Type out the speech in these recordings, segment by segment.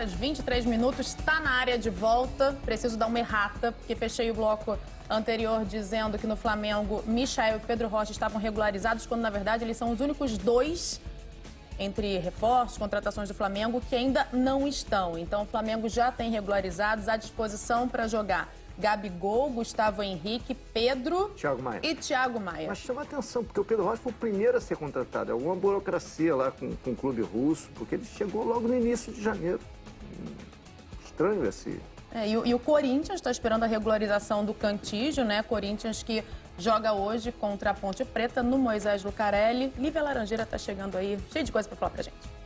Às 23 minutos, está na área de volta. Preciso dar uma errata, porque fechei o bloco anterior dizendo que no Flamengo, Michael e Pedro Rocha estavam regularizados, quando na verdade eles são os únicos dois, entre reforços, contratações do Flamengo, que ainda não estão. Então o Flamengo já tem regularizados à disposição para jogar Gabigol, Gustavo Henrique, Pedro e Thiago Maia. Mas chama atenção, porque o Pedro Rocha foi o primeiro a ser contratado. É alguma burocracia lá com o clube russo, porque ele chegou logo no início de janeiro. Estranho esse... E o Corinthians está esperando a regularização do Cantígio, né? Corinthians que joga hoje contra a Ponte Preta no Moisés Lucarelli. Lívia Laranjeira está chegando aí, cheio de coisa para falar pra gente.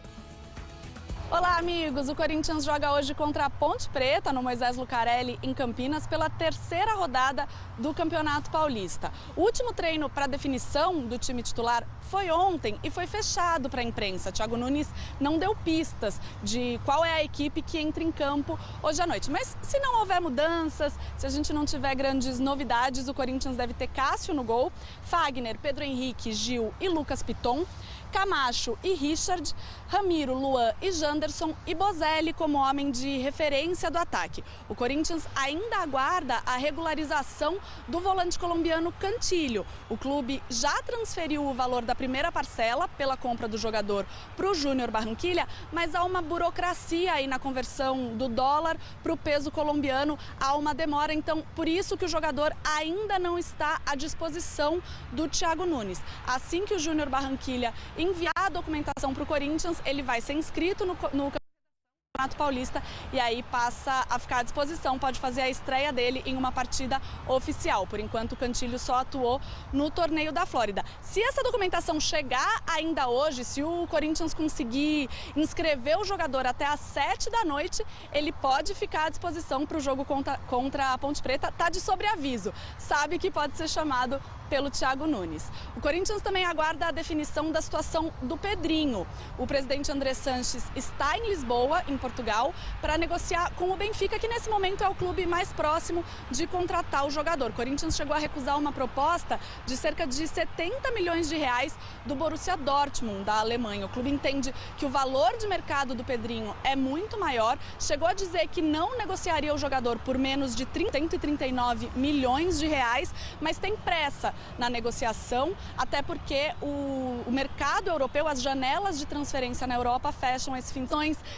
Olá, amigos! O Corinthians joga hoje contra a Ponte Preta, no Moisés Lucarelli, em Campinas, pela terceira rodada do Campeonato Paulista. O último treino para definição do time titular foi ontem e foi fechado para a imprensa. Thiago Nunes não deu pistas de qual é a equipe que entra em campo hoje à noite. Mas se não houver mudanças, se a gente não tiver grandes novidades, o Corinthians deve ter Cássio no gol, Fagner, Pedro Henrique, Gil e Lucas Piton, Camacho e Richard, Ramiro, Luan e Janderson e Bozelli como homem de referência do ataque. O Corinthians ainda aguarda a regularização do volante colombiano Cantillo. O clube já transferiu o valor da primeira parcela pela compra do jogador para o Júnior Barranquilla, mas há uma burocracia aí na conversão do dólar para o peso colombiano, há uma demora, então por isso que o jogador ainda não está à disposição do Thiago Nunes. Assim que o Júnior Barranquilla enviar a documentação para o Corinthians, ele vai ser inscrito no Campeonato Paulista e aí passa a ficar à disposição, pode fazer a estreia dele em uma partida oficial. Por enquanto, o Cantillo só atuou no torneio da Flórida. Se essa documentação chegar ainda hoje, se o Corinthians conseguir inscrever o jogador até às 7 da noite, ele pode ficar à disposição para o jogo contra a Ponte Preta. Está de sobreaviso, sabe que pode ser chamado pelo Thiago Nunes. O Corinthians também aguarda a definição da situação do Pedrinho. O presidente André Sanches está em Lisboa, em Portugal, para negociar com o Benfica, que nesse momento é o clube mais próximo de contratar o jogador. O Corinthians chegou a recusar uma proposta de cerca de 70 milhões de reais do Borussia Dortmund, da Alemanha. O clube entende que o valor de mercado do Pedrinho é muito maior, chegou a dizer que não negociaria o jogador por menos de 139 milhões de reais, mas tem pressa na negociação, até porque o mercado europeu, as janelas de transferência na Europa fecham esses fins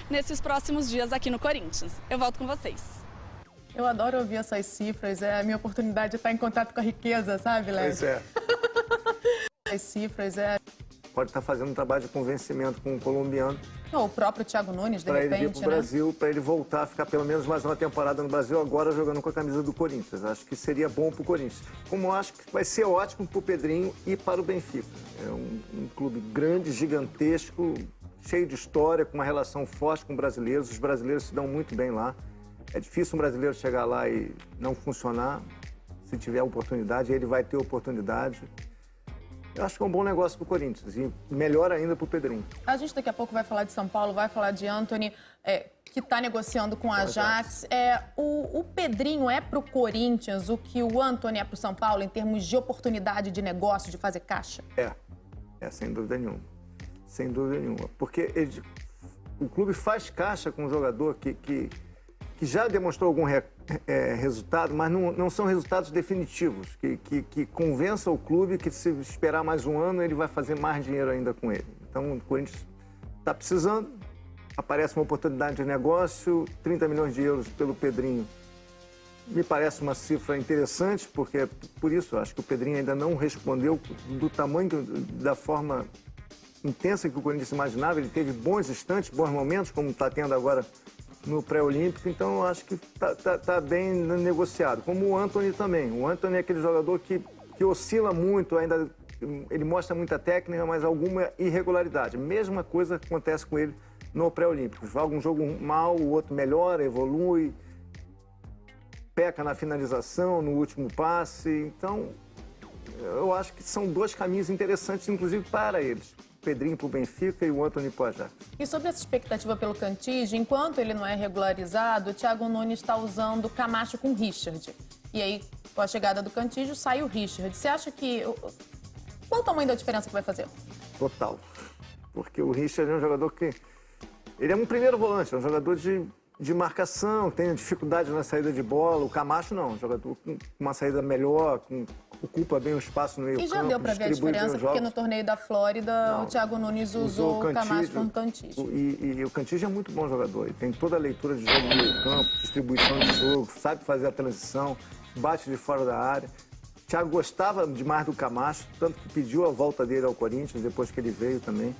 nesses próximos dias aqui no Corinthians. Eu volto com vocês. Eu adoro ouvir essas cifras, é a minha oportunidade de estar em contato com a riqueza, sabe, Léo? Pois é. As cifras, é... Pode estar fazendo um trabalho de convencimento com o colombiano. O próprio Thiago Nunes, de repente, repente, ele vir para o Brasil, para ele voltar a ficar pelo menos mais uma temporada no Brasil, agora jogando com a camisa do Corinthians. Acho que seria bom para o Corinthians. Como eu acho que vai ser ótimo para o Pedrinho e para o Benfica. É um clube grande, gigantesco, cheio de história, com uma relação forte com brasileiros. Os brasileiros se dão muito bem lá. É difícil um brasileiro chegar lá e não funcionar. Se tiver oportunidade, ele vai ter oportunidade. Eu acho que é um bom negócio para o Corinthians e melhor ainda para o Pedrinho. A gente daqui a pouco vai falar de São Paulo, vai falar de Antony, que está negociando com a Ajax. O Pedrinho é para o Corinthians o que o Antony é para o São Paulo em termos de oportunidade de negócio, de fazer caixa? Sem dúvida nenhuma. Sem dúvida nenhuma. Porque o clube faz caixa com um jogador que já demonstrou algum resultado, mas não são resultados definitivos, que convença o clube que se esperar mais um ano, ele vai fazer mais dinheiro ainda com ele. Então, o Corinthians está precisando, aparece uma oportunidade de negócio, 30 milhões de euros pelo Pedrinho. Me parece uma cifra interessante, porque por isso eu acho que o Pedrinho ainda não respondeu do tamanho, da forma intensa que o Corinthians imaginava. Ele teve bons instantes, bons momentos, como está tendo agora no pré-olímpico, então eu acho que tá bem negociado. Como o Antony também. O Antony é aquele jogador que oscila muito, ainda ele mostra muita técnica, mas alguma irregularidade. Mesma coisa acontece com ele no pré-olímpico. Joga um jogo mal, o outro melhora, evolui, peca na finalização, no último passe. Então, eu acho que são dois caminhos interessantes, inclusive para eles. Pedrinho para o Benfica e o Antony para o Ajax. E sobre essa expectativa pelo Cantígio, enquanto ele não é regularizado, o Thiago Nunes está usando Camacho com Richard. E aí, com a chegada do Cantígio, sai o Richard. Você acha que... Qual o tamanho da diferença que vai fazer? Total. Porque o Richard é um jogador que Ele é um primeiro volante, é um jogador de marcação, tem dificuldade na saída de bola. O Camacho não, um jogador com uma saída melhor, ocupa bem o espaço no meio campo. E já deu para ver a diferença, porque no torneio da Flórida o Thiago Nunes usou o Camacho como Cantígio. E o Cantígio é muito bom jogador, ele tem toda a leitura de jogo no meio campo, distribuição de jogo, sabe fazer a transição, bate de fora da área. O Thiago gostava demais do Camacho, tanto que pediu a volta dele ao Corinthians, depois que ele veio também.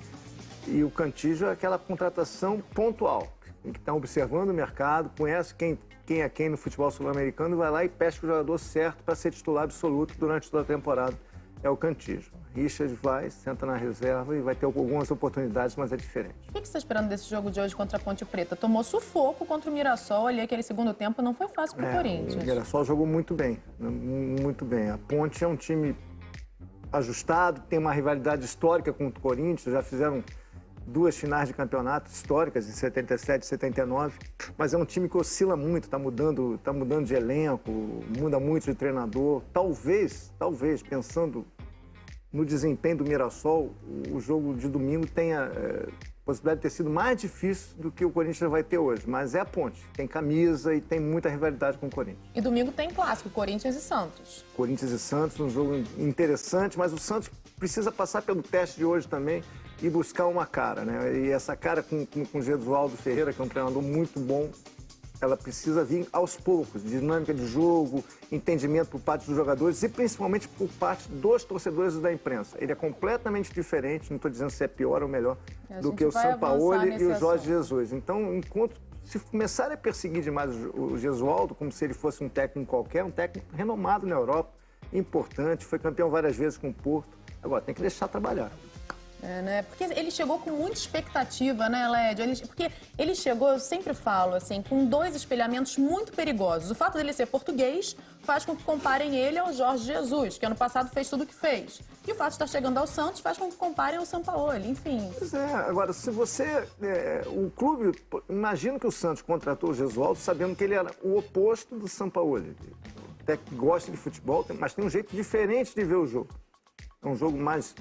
E o Cantígio é aquela contratação pontual, que está observando o mercado, conhece quem é quem no futebol sul-americano, vai lá e pesca o jogador certo para ser titular absoluto durante toda a temporada. É o Cantígio. Richard vai, senta na reserva e vai ter algumas oportunidades, mas é diferente. O que você está esperando desse jogo de hoje contra a Ponte Preta? Tomou sufoco contra o Mirassol ali, aquele segundo tempo não foi fácil para o Corinthians. O Mirassol jogou muito bem, muito bem. A Ponte é um time ajustado, tem uma rivalidade histórica com o Corinthians, já fizeram 2 finais de campeonato históricas, em 77 e 79, mas é um time que oscila muito, está mudando de elenco, muda muito de treinador. Talvez, pensando no desempenho do Mirassol, o jogo de domingo tenha possibilidade de ter sido mais difícil do que o Corinthians vai ter hoje, mas é a Ponte, tem camisa e tem muita rivalidade com o Corinthians. E domingo tem clássico, Corinthians e Santos. Corinthians e Santos, um jogo interessante, mas o Santos precisa passar pelo teste de hoje também e buscar uma cara, né? E essa cara com o Gesualdo Ferreira, que é um treinador muito bom, ela precisa vir aos poucos, dinâmica de jogo, entendimento por parte dos jogadores e principalmente por parte dos torcedores e da imprensa. Ele é completamente diferente, não estou dizendo se é pior ou melhor, do que o Sampaoli e o Jorge Jesus. Então, se começarem a perseguir demais o Gesualdo, como se ele fosse um técnico qualquer, um técnico renomado na Europa, importante, foi campeão várias vezes com o Porto, agora tem que deixar trabalhar. Né? Porque ele chegou com muita expectativa, né, Lédio? Porque ele chegou, eu sempre falo, assim, com 2 espelhamentos muito perigosos. O fato dele ser português faz com que comparem ele ao Jorge Jesus, que ano passado fez tudo o que fez. E o fato de estar chegando ao Santos faz com que comparem ao Sampaoli, enfim. Pois é, agora, se você... o clube, imagino que o Santos contratou o Gesualdo sabendo que ele era o oposto do Sampaoli. Até que gosta de futebol, mas tem um jeito diferente de ver o jogo. É um jogo mais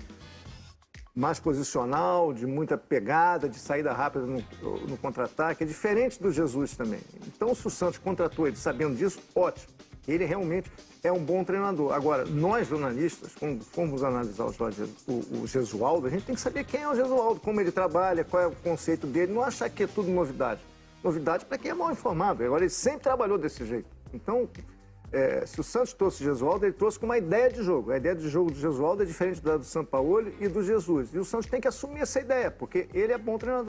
posicional, de muita pegada, de saída rápida no contra-ataque. É diferente do Jesus também. Então, se o Santos contratou ele sabendo disso, ótimo. Ele realmente é um bom treinador. Agora, nós jornalistas, quando formos analisar o Gesualdo, a gente tem que saber quem é o Gesualdo, como ele trabalha, qual é o conceito dele, não achar que é tudo novidade. Novidade para quem é mal informado. Agora, ele sempre trabalhou desse jeito. Então, se o Santos trouxe o Gesualdo, ele trouxe com uma ideia de jogo. A ideia de jogo do Gesualdo é diferente da do Sampaoli e do Jesus. E o Santos tem que assumir essa ideia, porque ele é bom treinador.